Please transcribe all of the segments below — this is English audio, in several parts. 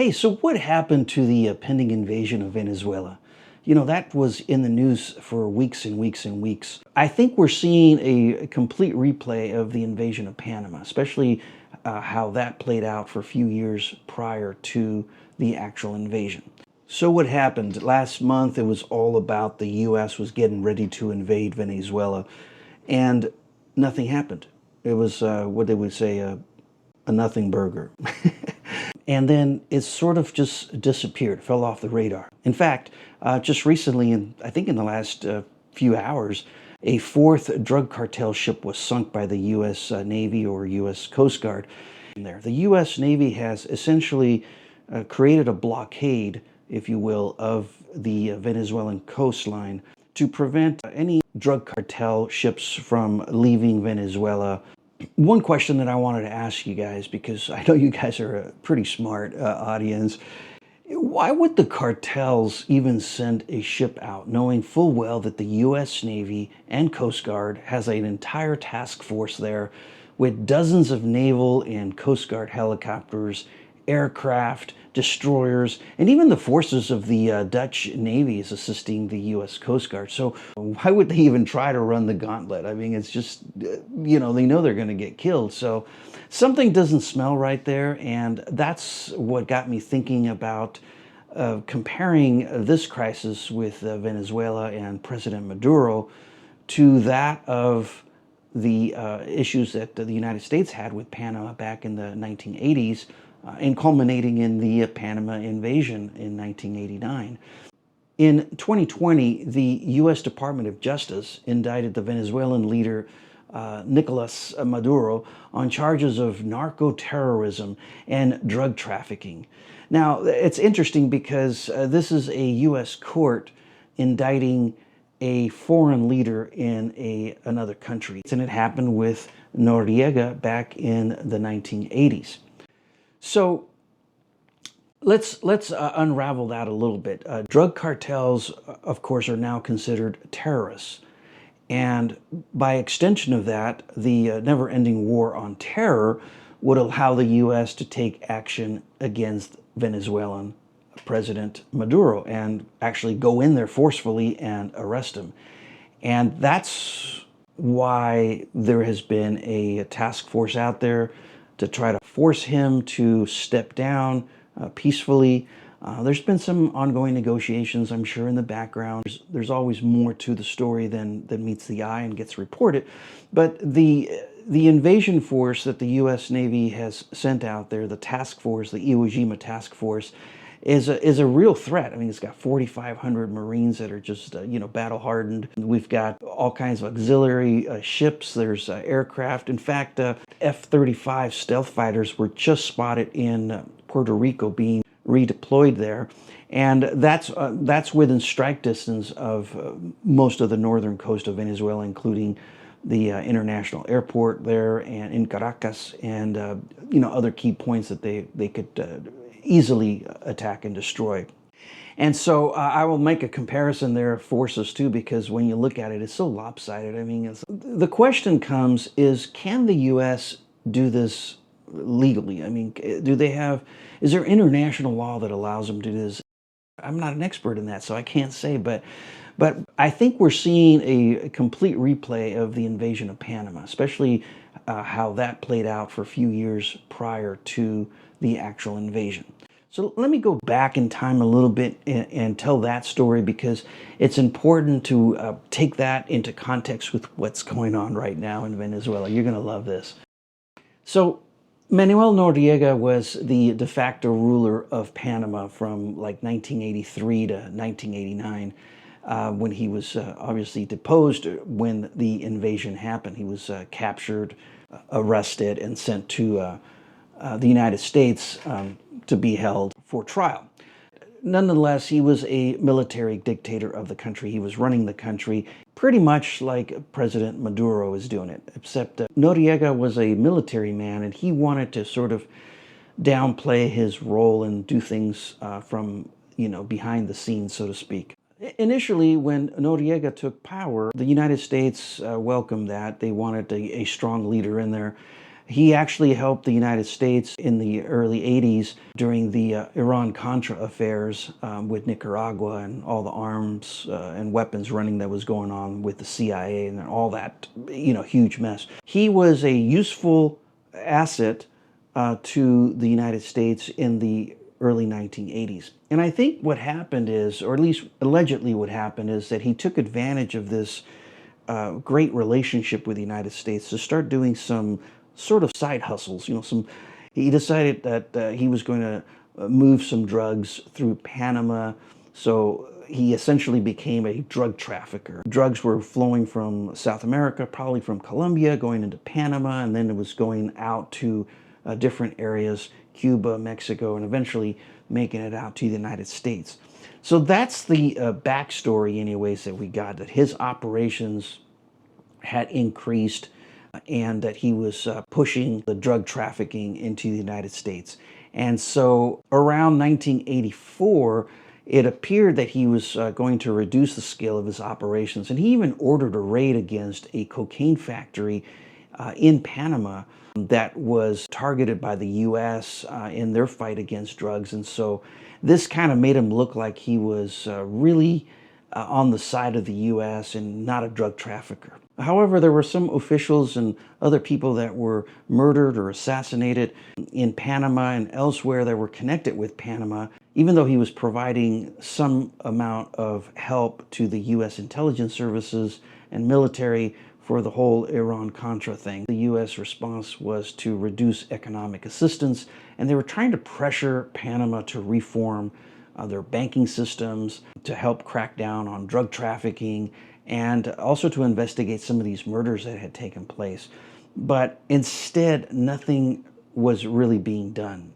Hey, so what happened to the pending invasion of Venezuela? You know, that was in the news for weeks and weeks and weeks. I think we're seeing a complete replay of the invasion of Panama, especially how that played out for a few years prior to the actual invasion. So what happened? Last month, it was all about the U.S. was getting ready to invade Venezuela, and nothing happened. It was what they would say, a nothing burger. And then it sort of just disappeared, fell off the radar. In fact, just recently, I think in the last few hours, a fourth drug cartel ship was sunk by the U.S. Navy or U.S. Coast Guard. There, the U.S. Navy has essentially created a blockade, if you will, of the Venezuelan coastline to prevent any drug cartel ships from leaving Venezuela. One question that I wanted to ask you guys, because I know you guys are a pretty smart audience, why would the cartels even send a ship out, knowing full well that the U.S. Navy and Coast Guard has an entire task force there with dozens of naval and Coast Guard helicopters, aircraft, destroyers, and even the forces of the Dutch Navy is assisting the U.S. Coast Guard. So why would they even try to run the gauntlet? I mean, it's just, they know they're going to get killed. So something doesn't smell right there, and that's what got me thinking about comparing this crisis with Venezuela and President Maduro to that of the issues that the United States had with Panama back in the 1980s, and culminating in the Panama invasion in 1989. In 2020, the U.S. Department of Justice indicted the Venezuelan leader Nicolas Maduro on charges of narco-terrorism and drug trafficking. Now, it's interesting because this is a U.S. court indicting a foreign leader in another country. And it happened with Noriega back in the 1980s. So let's unravel that a little bit. Drug cartels, of course, are now considered terrorists. And by extension of that, the never-ending war on terror would allow the U.S. to take action against Venezuelan President Maduro and actually go in there forcefully and arrest him. And that's why there has been a task force out there to try to force him to step down peacefully. There's been some ongoing negotiations, I'm sure, in the background. There's always more to the story than meets the eye and gets reported. But the invasion force that the U.S. Navy has sent out there, the task force, the Iwo Jima task force, is a real threat. I mean, it's got 4,500 Marines that are just, battle hardened. We've got all kinds of auxiliary ships. There's aircraft. In fact, F-35 stealth fighters were just spotted in Puerto Rico being redeployed there. And that's within strike distance of most of the northern coast of Venezuela, including the international airport there and in Caracas and, other key points that they could easily attack and destroy. And so I will make a comparison there of forces too, because when you look at it, it's so lopsided. I mean, the question comes is, can the U.S. do this legally? I mean, is there international law that allows them to do this? I'm not an expert in that, so I can't say, but I think we're seeing a complete replay of the invasion of Panama, especially how that played out for a few years prior to the actual invasion. So let me go back in time a little bit and tell that story, because it's important to take that into context with what's going on right now in Venezuela. You're going to love this. So Manuel Noriega was the de facto ruler of Panama from like 1983 to 1989. When he was obviously deposed when the invasion happened. He was captured, arrested, and sent to the United States to be held for trial. Nonetheless, he was a military dictator of the country. He was running the country pretty much like President Maduro is doing it, except Noriega was a military man, and he wanted to sort of downplay his role and do things from, behind the scenes, so to speak. Initially, when Noriega took power, the United States welcomed that. They wanted a strong leader in there. He actually helped the United States in the early 80s during the Iran-Contra affairs with Nicaragua and all the arms and weapons running that was going on with the CIA and all that, huge mess. He was a useful asset to the United States in the early 1980s. And I think what happened is, or at least allegedly what happened, is that he took advantage of this great relationship with the United States to start doing some sort of side hustles. He decided that he was going to move some drugs through Panama. So he essentially became a drug trafficker. Drugs were flowing from South America, probably from Colombia, going into Panama, and then it was going out to different areas, Cuba, Mexico, and eventually making it out to the United States. So that's the backstory, anyways, that we got, that his operations had increased and that he was pushing the drug trafficking into the United States. And so around 1984, it appeared that he was going to reduce the scale of his operations. And he even ordered a raid against a cocaine factory in Panama that was targeted by the U.S. In their fight against drugs. And so this kind of made him look like he was really on the side of the U.S. and not a drug trafficker. However, there were some officials and other people that were murdered or assassinated in Panama and elsewhere that were connected with Panama, even though he was providing some amount of help to the U.S. intelligence services and military for the whole Iran-Contra thing. The U.S. response was to reduce economic assistance, and they were trying to pressure Panama to reform their banking systems, to help crack down on drug trafficking, and also to investigate some of these murders that had taken place. But instead, nothing was really being done.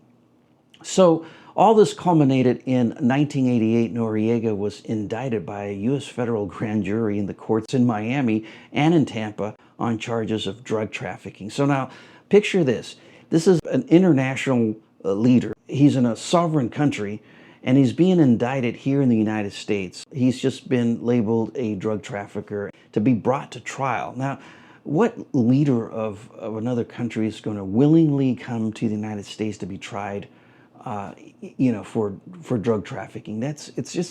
So all this culminated in 1988. Noriega was indicted by a U.S. federal grand jury in the courts in Miami and in Tampa on charges of drug trafficking. So now, picture this. This is an international leader. He's in a sovereign country, and he's being indicted here in the United States. He's just been labeled a drug trafficker to be brought to trial. Now, what leader of another country is going to willingly come to the United States to be tried, for drug trafficking? It's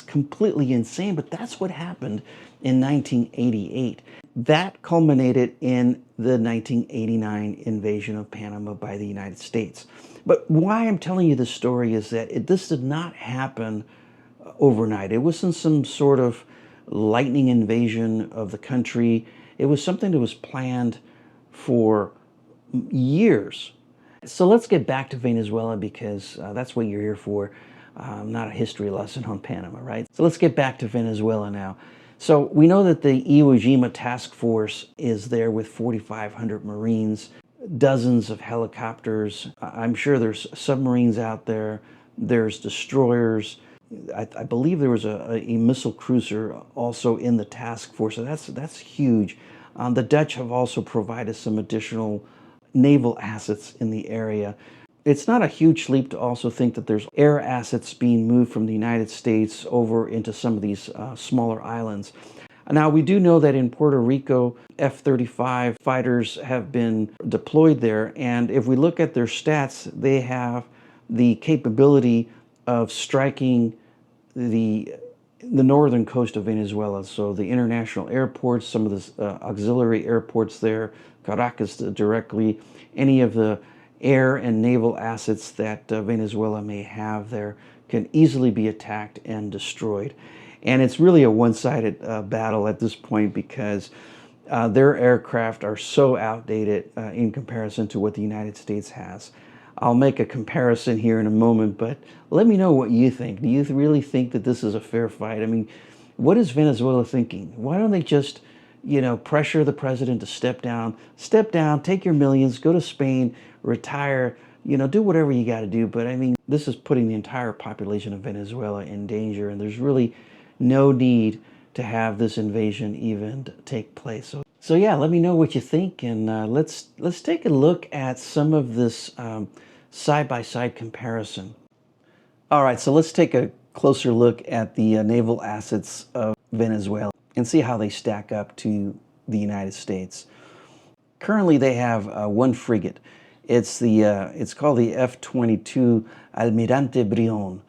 completely insane. But that's what happened in 1988. That culminated in the 1989 invasion of Panama by the United States. But why I'm telling you this story is that this did not happen overnight. It wasn't some sort of lightning invasion of the country. It was something that was planned for years. So let's get back to Venezuela, because that's what you're here for, not a history lesson on Panama, right? So let's get back to Venezuela now. So we know that the Iwo Jima task force is there with 4,500 Marines, dozens of helicopters. I'm sure there's submarines out there. There's destroyers. I believe there was a missile cruiser also in the task force. So that's huge. The Dutch have also provided some additional naval assets in the area. It's not a huge leap to also think that there's air assets being moved from the United States over into some of these smaller islands. Now, we do know that in Puerto Rico, F-35 fighters have been deployed there, and if we look at their stats, they have the capability of striking the northern coast of Venezuela. So the international airports, some of the auxiliary airports there, Caracas directly, any of the air and naval assets that Venezuela may have there can easily be attacked and destroyed. And it's really a one-sided battle at this point, because their aircraft are so outdated in comparison to what the United States has. I'll make a comparison here in a moment, but let me know what you think. Do you really think that this is a fair fight? I mean, what is Venezuela thinking? Why don't they just, pressure the president to step down, take your millions, go to Spain, retire, do whatever you got to do. But I mean, this is putting the entire population of Venezuela in danger, and there's really no need to have this invasion even take place. So yeah, let me know what you think, and let's take a look at some of this side-by-side comparison. All right, so let's take a closer look at the naval assets of Venezuela and see how they stack up to the United States. Currently, they have one frigate. It's called the F-22 Almirante Brion,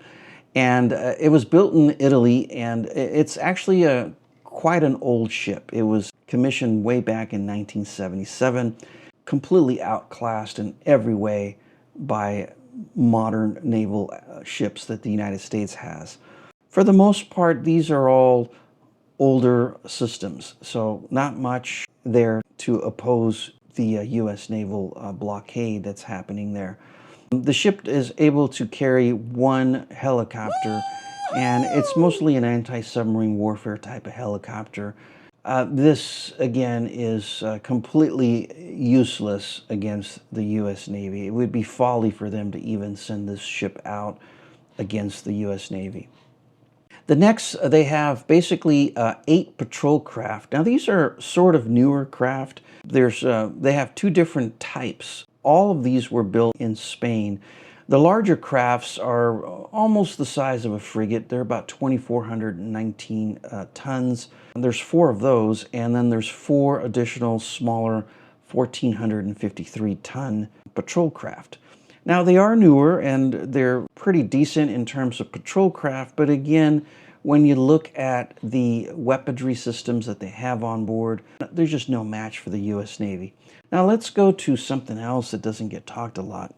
and it was built in Italy, and it's actually quite an old ship. It was commissioned way back in 1977, completely outclassed in every way by modern naval ships that the United States has. For the most part, these are all older systems, so not much there to oppose the U.S. naval blockade that's happening there. The ship is able to carry one helicopter, and it's mostly an anti-submarine warfare type of helicopter. This, again, is completely useless against the U.S. Navy. It would be folly for them to even send this ship out against the U.S. Navy. The next, they have basically 8 patrol craft. Now, these are sort of newer craft. They have 2 different types. All of these were built in Spain. The larger crafts are almost the size of a frigate. They're about 2,419 tons. There's 4 of those, and then there's 4 additional smaller 1,453-ton patrol craft. Now, they are newer and they're pretty decent in terms of patrol craft, but again, when you look at the weaponry systems that they have on board, there's just no match for the U.S. Navy. Now, let's go to something else that doesn't get talked a lot.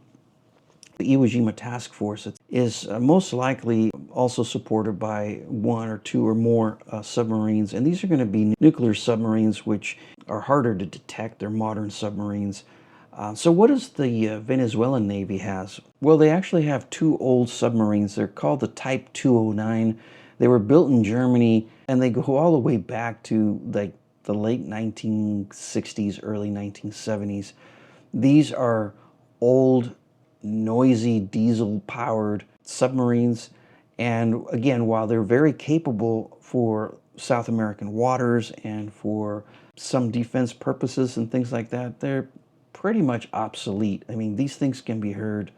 The Iwo Jima Task Force is most likely also supported by 1 or 2 or more submarines, and these are going to be nuclear submarines, which are harder to detect. They're modern submarines. So what does the Venezuelan Navy has? Well, they actually have 2 old submarines. They're called the Type 209. They were built in Germany, and they go all the way back to like the late 1960s, early 1970s. These are old, noisy, diesel-powered submarines. And again, while they're very capable for South American waters and for some defense purposes and things like that, they're pretty much obsolete. I mean, these things can be heard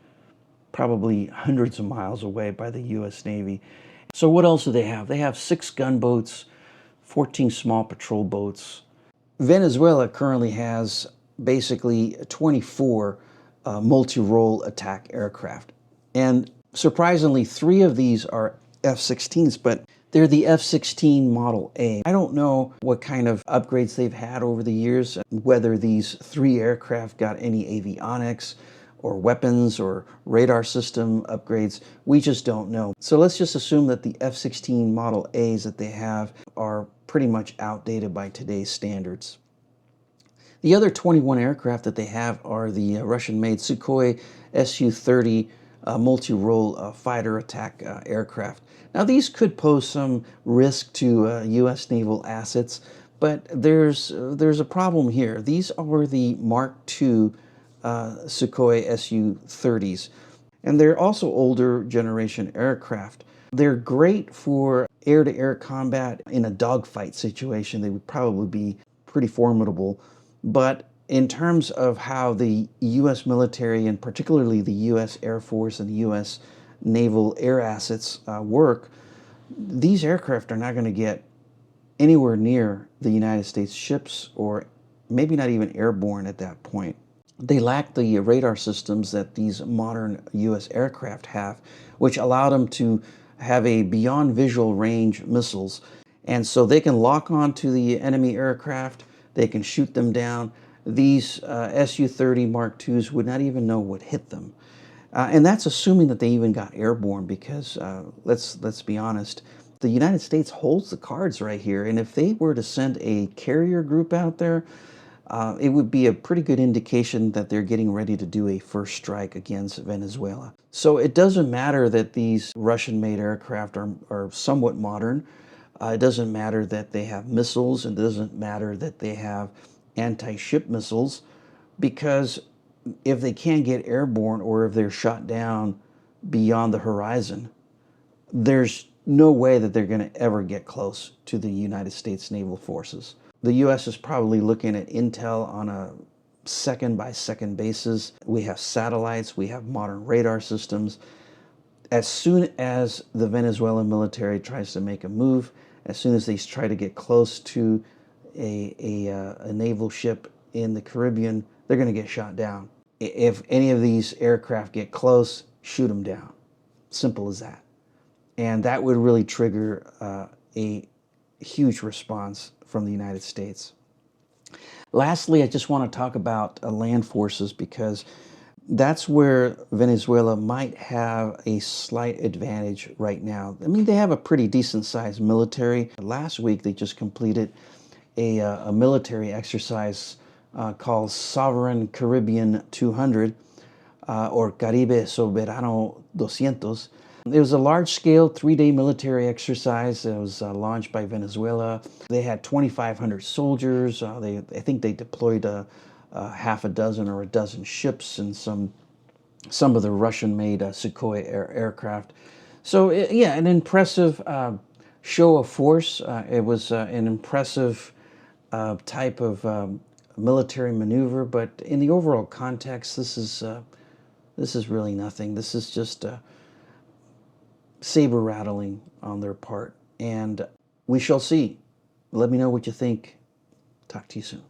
probably hundreds of miles away by the U.S. Navy. So what else do they have? They have 6 gunboats, 14 small patrol boats. Venezuela currently has basically 24 multi-role attack aircraft. And surprisingly, 3 of these are F-16s, but they're the F-16 Model A. I don't know what kind of upgrades they've had over the years, whether these 3 aircraft got any avionics or weapons or radar system upgrades. We just don't know. So let's just assume that the F-16 Model A's that they have are pretty much outdated by today's standards. The other 21 aircraft that they have are the Russian-made Sukhoi Su-30 multi-role fighter attack aircraft. Now, these could pose some risk to U.S. naval assets, but there's a problem here. These are the Mark II Sukhoi Su-30s, and they're also older generation aircraft. They're great for air-to-air combat in a dogfight situation. They would probably be pretty formidable, but in terms of how the U.S. military and particularly the U.S. Air Force and the U.S. naval air assets work, these aircraft are not going to get anywhere near the United States ships, or maybe not even airborne at that point. They lack the radar systems that these modern U.S. aircraft have, which allow them to have a beyond visual range missiles. And so they can lock on to the enemy aircraft, they can shoot them down. These Su-30 Mark IIs would not even know what hit them. And that's assuming that they even got airborne, because let's be honest, the United States holds the cards right here. And if they were to send a carrier group out there, it would be a pretty good indication that they're getting ready to do a first strike against Venezuela. So it doesn't matter that these Russian-made aircraft are somewhat modern. It doesn't matter that they have missiles. It doesn't matter that they have anti-ship missiles, because if they can't get airborne, or if they're shot down beyond the horizon, there's no way that they're going to ever get close to the United States naval forces. The U.S. is probably looking at intel on a second-by-second basis. We have satellites, we have modern radar systems. As soon as the Venezuelan military tries to make a move, as soon as they try to get close to a naval ship, in the Caribbean, they're going to get shot down. If any of these aircraft get close, shoot them down. Simple as that. And that would really trigger a huge response from the United States. Lastly, I just want to talk about land forces, because that's where Venezuela might have a slight advantage right now. I mean, they have a pretty decent sized military. Last week, they just completed a military exercise called Sovereign Caribbean 200, or Caribe Soberano 200. It was a large-scale 3-day military exercise. It was launched by Venezuela. They had 2,500 soldiers. I think they deployed half a dozen or a dozen ships and some of the Russian-made Sukhoi aircraft. So yeah, an impressive show of force. It was an impressive type of military maneuver, but in the overall context, this is really nothing. This is just saber rattling on their part, and we shall see. Let me know what you think. Talk to you soon.